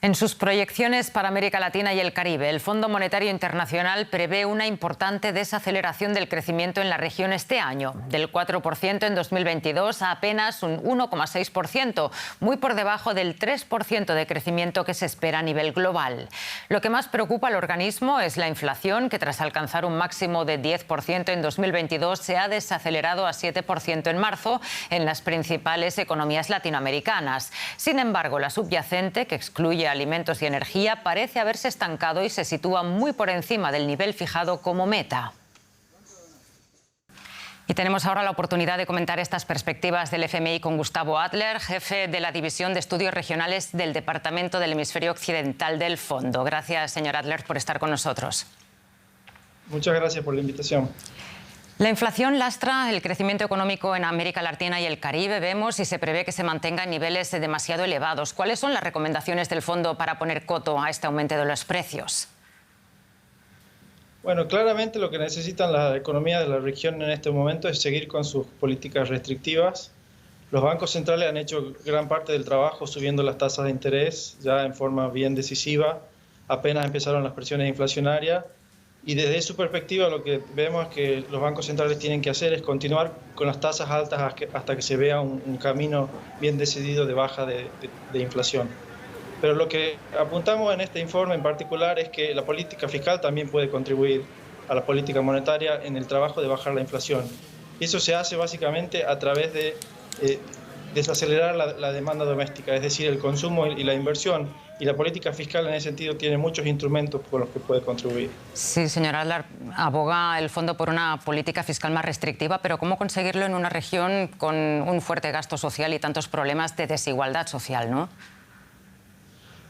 En sus proyecciones para América Latina y el Caribe, el Fondo Monetario Internacional prevé una importante desaceleración del crecimiento en la región este año, del 4% en 2022 a apenas un 1,6%, muy por debajo del 3% de crecimiento que se espera a nivel global. Lo que más preocupa al organismo es la inflación, que tras alcanzar un máximo de 10% en 2022 se ha desacelerado a 7% en marzo en las principales economías latinoamericanas. Sin embargo, la subyacente, que excluye alimentos y energía, parece haberse estancado y se sitúa muy por encima del nivel fijado como meta. Y tenemos ahora la oportunidad de comentar estas perspectivas del FMI con Gustavo Adler, jefe de la División de Estudios Regionales del Departamento del Hemisferio Occidental del Fondo. Gracias, señor Adler, por estar con nosotros. Muchas gracias por la invitación. La inflación lastra el crecimiento económico en América Latina y el Caribe, vemos, y se prevé que se mantenga en niveles demasiado elevados. ¿Cuáles son las recomendaciones del fondo para poner coto a este aumento de los precios? Bueno, claramente lo que necesitan las economías de la región en este momento es seguir con sus políticas restrictivas. Los bancos centrales han hecho gran parte del trabajo subiendo las tasas de interés ya en forma bien decisiva. Apenas empezaron las presiones inflacionarias. Y desde su perspectiva lo que vemos es que los bancos centrales tienen que hacer es continuar con las tasas altas hasta que se vea un camino bien decidido de baja de inflación. Pero lo que apuntamos en este informe en particular es que la política fiscal también puede contribuir a la política monetaria en el trabajo de bajar la inflación. Y eso se hace básicamente a través de desacelerar la demanda doméstica, es decir, el consumo y la inversión. Y la política fiscal en ese sentido tiene muchos instrumentos con los que puede contribuir. Sí, señor Adler, aboga el fondo por una política fiscal más restrictiva, pero ¿cómo conseguirlo en una región con un fuerte gasto social y tantos problemas de desigualdad social, no?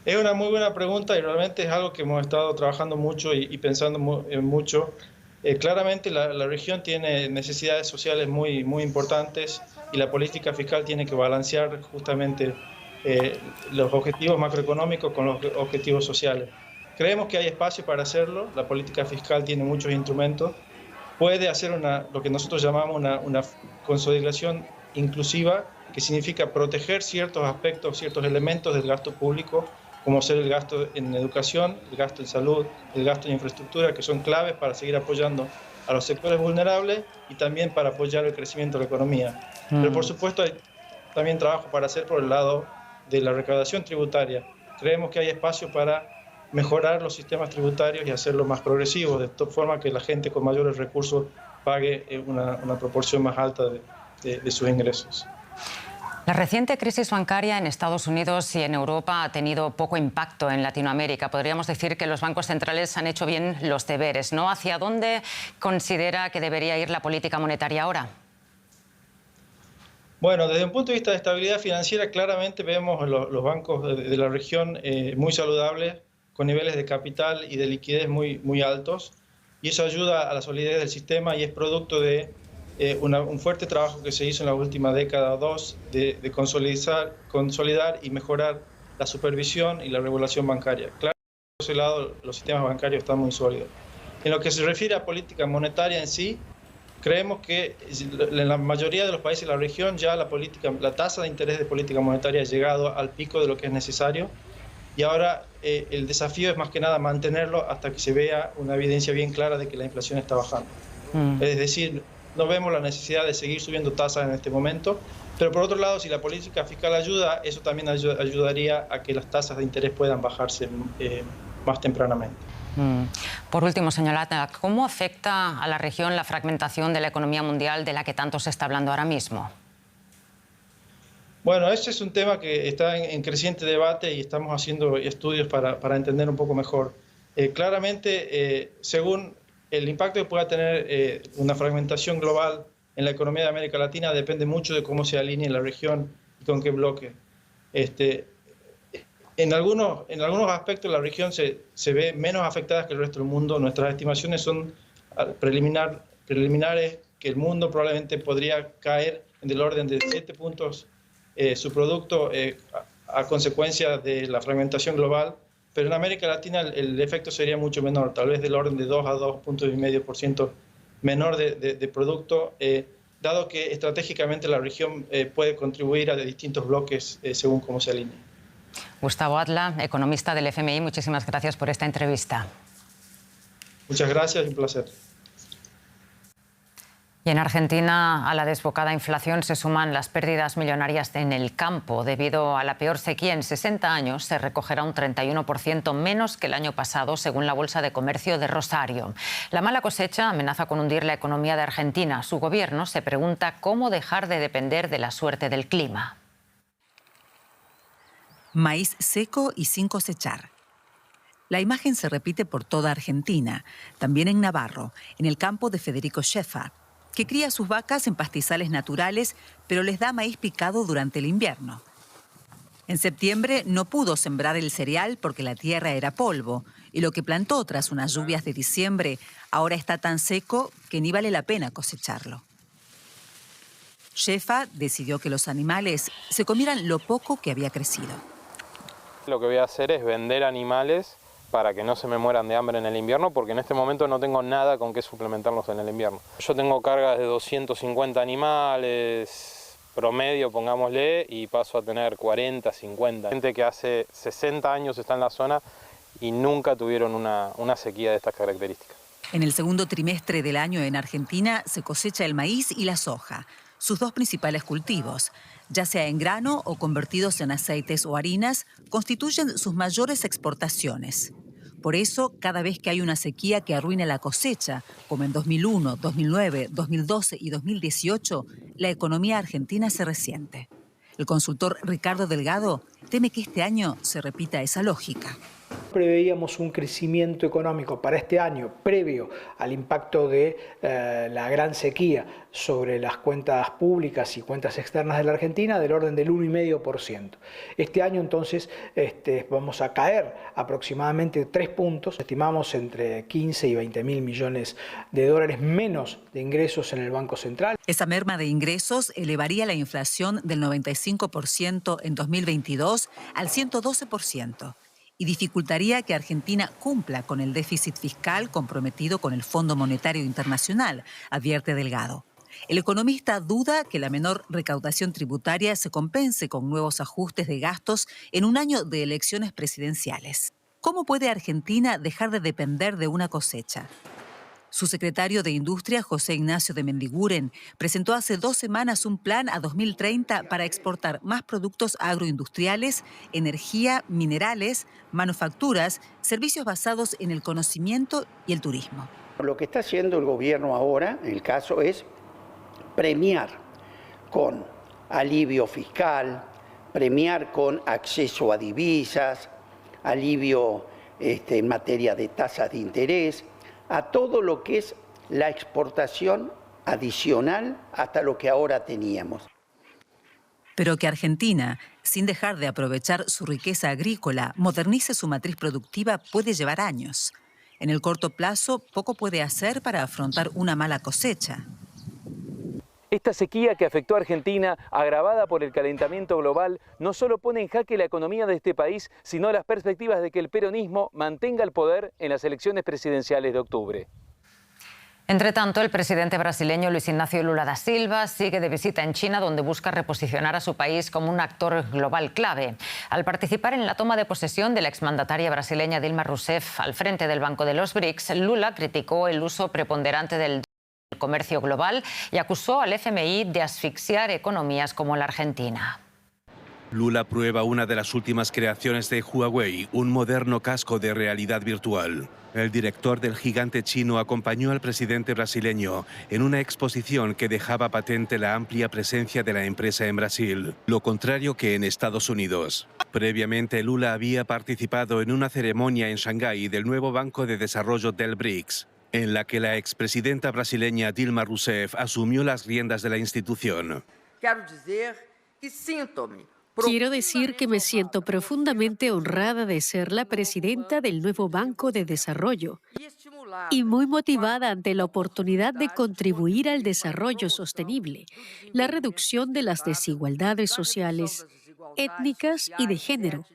Es una muy buena pregunta y realmente es algo que hemos estado trabajando mucho y pensando mucho. Claramente la región tiene necesidades sociales muy importantes y la política fiscal tiene que balancear justamente los objetivos macroeconómicos con los objetivos sociales. Creemos que hay espacio para hacerlo, la política fiscal tiene muchos instrumentos, puede hacer lo que nosotros llamamos una consolidación inclusiva, que significa proteger ciertos aspectos, ciertos elementos del gasto público, como ser el gasto en educación, el gasto en salud, el gasto en infraestructura, que son claves para seguir apoyando a los sectores vulnerables y también para apoyar el crecimiento de la economía. Pero por supuesto hay también trabajo para hacer por el lado de la recaudación tributaria. Creemos que hay espacio para mejorar los sistemas tributarios y hacerlos más progresivos, de tal forma que la gente con mayores recursos pague una proporción más alta de sus ingresos. La reciente crisis bancaria en Estados Unidos y en Europa ha tenido poco impacto en Latinoamérica. Podríamos decir que los bancos centrales han hecho bien los deberes, ¿no? ¿Hacia dónde considera que debería ir la política monetaria ahora? Bueno, desde un punto de vista de estabilidad financiera, claramente vemos los bancos de la región muy saludables, con niveles de capital y de liquidez muy altos, y eso ayuda a la solidez del sistema y es producto de un fuerte trabajo que se hizo en la última década o dos de consolidar y mejorar la supervisión y la regulación bancaria. Claro, por ese lado los sistemas bancarios están muy sólidos. En lo que se refiere a política monetaria en sí, creemos que en la mayoría de los países de la región ya la tasa de interés de política monetaria ha llegado al pico de lo que es necesario y ahora el desafío es más que nada mantenerlo hasta que se vea una evidencia bien clara de que la inflación está bajando. Es decir, no vemos la necesidad de seguir subiendo tasas en este momento, pero por otro lado, si la política fiscal ayuda, eso también ayudaría a que las tasas de interés puedan bajarse más tempranamente. Por último, señor Adler, ¿cómo afecta a la región la fragmentación de la economía mundial de la que tanto se está hablando ahora mismo? Bueno, ese es un tema que está en creciente debate y estamos haciendo estudios para entender un poco mejor. Claramente, según el impacto que pueda tener una fragmentación global en la economía de América Latina depende mucho de cómo se alinee la región y con qué bloque. En algunos aspectos la región se ve menos afectada que el resto del mundo. Nuestras estimaciones son preliminares que el mundo probablemente podría caer en el orden de 7 puntos su producto a consecuencia de la fragmentación global, pero en América Latina el efecto sería mucho menor, tal vez del orden de 2 a 2,5% menor de producto, dado que estratégicamente la región puede contribuir a distintos bloques según cómo se alinee. Gustavo Atla, economista del FMI, muchísimas gracias por esta entrevista. Muchas gracias, un placer. Y en Argentina, a la desbocada inflación se suman las pérdidas millonarias en el campo. Debido a la peor sequía en 60 años, se recogerá un 31% menos que el año pasado, según la Bolsa de Comercio de Rosario. La mala cosecha amenaza con hundir la economía de Argentina. Su gobierno se pregunta cómo dejar de depender de la suerte del clima. Maíz seco y sin cosechar. La imagen se repite por toda Argentina, también en Navarro, en el campo de Federico Schäfer, que cría sus vacas en pastizales naturales, pero les da maíz picado durante el invierno. En septiembre no pudo sembrar el cereal porque la tierra era polvo, y lo que plantó tras unas lluvias de diciembre ahora está tan seco que ni vale la pena cosecharlo. Schäfer decidió que los animales se comieran lo poco que había crecido. Lo que voy a hacer es vender animales para que no se me mueran de hambre en el invierno, porque en este momento no tengo nada con qué suplementarlos en el invierno. Yo tengo cargas de 250 animales promedio, pongámosle, y paso a tener 40, 50. Gente que hace 60 años está en la zona y nunca tuvieron una sequía de estas características. En el segundo trimestre del año en Argentina se cosecha el maíz y la soja, sus dos principales cultivos. Ya sea en grano o convertidos en aceites o harinas, constituyen sus mayores exportaciones. Por eso, cada vez que hay una sequía que arruina la cosecha, como en 2001, 2009, 2012 y 2018, la economía argentina se resiente. El consultor Ricardo Delgado teme que este año se repita esa lógica. Preveíamos un crecimiento económico para este año previo al impacto de la gran sequía sobre las cuentas públicas y cuentas externas de la Argentina del orden del 1,5%. Este año entonces vamos a caer aproximadamente 3 puntos, estimamos entre 15 y 20 mil millones de dólares menos de ingresos en el Banco Central. Esa merma de ingresos elevaría la inflación del 95% en 2022 al 112%. Y dificultaría que Argentina cumpla con el déficit fiscal comprometido con el Fondo Monetario Internacional, advierte Delgado. El economista duda que la menor recaudación tributaria se compense con nuevos ajustes de gastos en un año de elecciones presidenciales. ¿Cómo puede Argentina dejar de depender de una cosecha? Su secretario de Industria, José Ignacio de Mendiguren, presentó hace 2 semanas un plan a 2030 para exportar más productos agroindustriales, energía, minerales, manufacturas, servicios basados en el conocimiento y el turismo. Lo que está haciendo el gobierno ahora, en el caso, es premiar con alivio fiscal, premiar con acceso a divisas, alivio en materia de tasas de interés, a todo lo que es la exportación adicional hasta lo que ahora teníamos. Pero que Argentina, sin dejar de aprovechar su riqueza agrícola, modernice su matriz productiva puede llevar años. En el corto plazo, poco puede hacer para afrontar una mala cosecha. Esta sequía que afectó a Argentina, agravada por el calentamiento global, no solo pone en jaque la economía de este país, sino las perspectivas de que el peronismo mantenga el poder en las elecciones presidenciales de octubre. Entre tanto, el presidente brasileño Luis Ignacio Lula da Silva sigue de visita en China, donde busca reposicionar a su país como un actor global clave. Al participar en la toma de posesión de la exmandataria brasileña Dilma Rousseff al frente del Banco de los BRICS, Lula criticó el uso preponderante del comercio global y acusó al FMI de asfixiar economías como la Argentina. Lula prueba una de las últimas creaciones de Huawei, un moderno casco de realidad virtual. El director del gigante chino acompañó al presidente brasileño en una exposición que dejaba patente la amplia presencia de la empresa en Brasil, lo contrario que en Estados Unidos. Previamente, Lula había participado en una ceremonia en Shanghái del nuevo Banco de Desarrollo del BRICS, en la que la expresidenta brasileña Dilma Rousseff asumió las riendas de la institución. Quiero decir que me siento profundamente honrada de ser la presidenta del nuevo Banco de Desarrollo y muy motivada ante la oportunidad de contribuir al desarrollo sostenible, la reducción de las desigualdades sociales, étnicas y de género,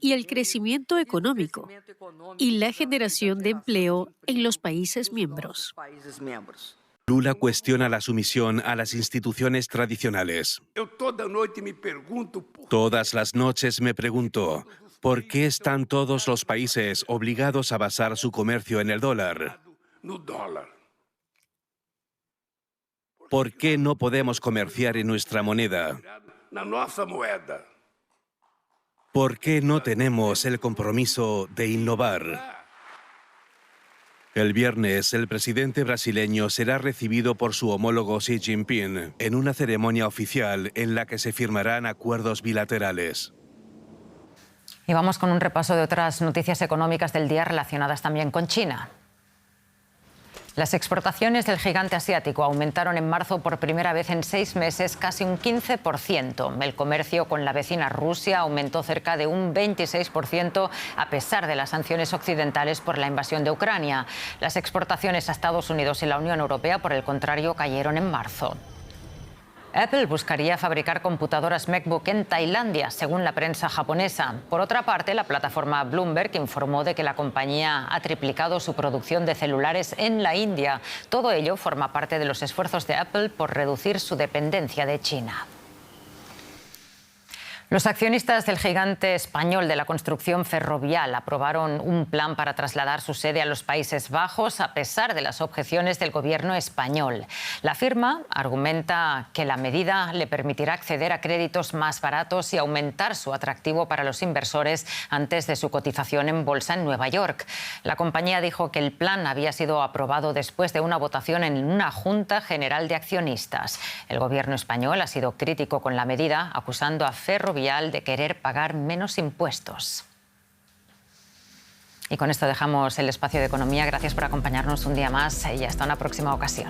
y el crecimiento económico y la generación de empleo en los países miembros. Lula cuestiona la sumisión a las instituciones tradicionales. Todas las noches me pregunto, ¿por qué están todos los países obligados a basar su comercio en el dólar? ¿Por qué no podemos comerciar en nuestra moneda? ¿Por qué no tenemos el compromiso de innovar? El viernes, el presidente brasileño será recibido por su homólogo Xi Jinping en una ceremonia oficial en la que se firmarán acuerdos bilaterales. Y vamos con un repaso de otras noticias económicas del día relacionadas también con China. Las exportaciones del gigante asiático aumentaron en marzo por primera vez en 6 meses casi un 15%. El comercio con la vecina Rusia aumentó cerca de un 26% a pesar de las sanciones occidentales por la invasión de Ucrania. Las exportaciones a Estados Unidos y la Unión Europea, por el contrario, cayeron en marzo. Apple buscaría fabricar computadoras MacBook en Tailandia, según la prensa japonesa. Por otra parte, la plataforma Bloomberg informó de que la compañía ha triplicado su producción de celulares en la India. Todo ello forma parte de los esfuerzos de Apple por reducir su dependencia de China. Los accionistas del gigante español de la construcción ferrovial aprobaron un plan para trasladar su sede a los Países Bajos a pesar de las objeciones del gobierno español. La firma argumenta que la medida le permitirá acceder a créditos más baratos y aumentar su atractivo para los inversores antes de su cotización en bolsa en Nueva York. La compañía dijo que el plan había sido aprobado después de una votación en una Junta General de Accionistas. El gobierno español ha sido crítico con la medida, acusando a Ferrovial de querer pagar menos impuestos. Y con esto dejamos el espacio de economía. Gracias por acompañarnos un día más y hasta una próxima ocasión.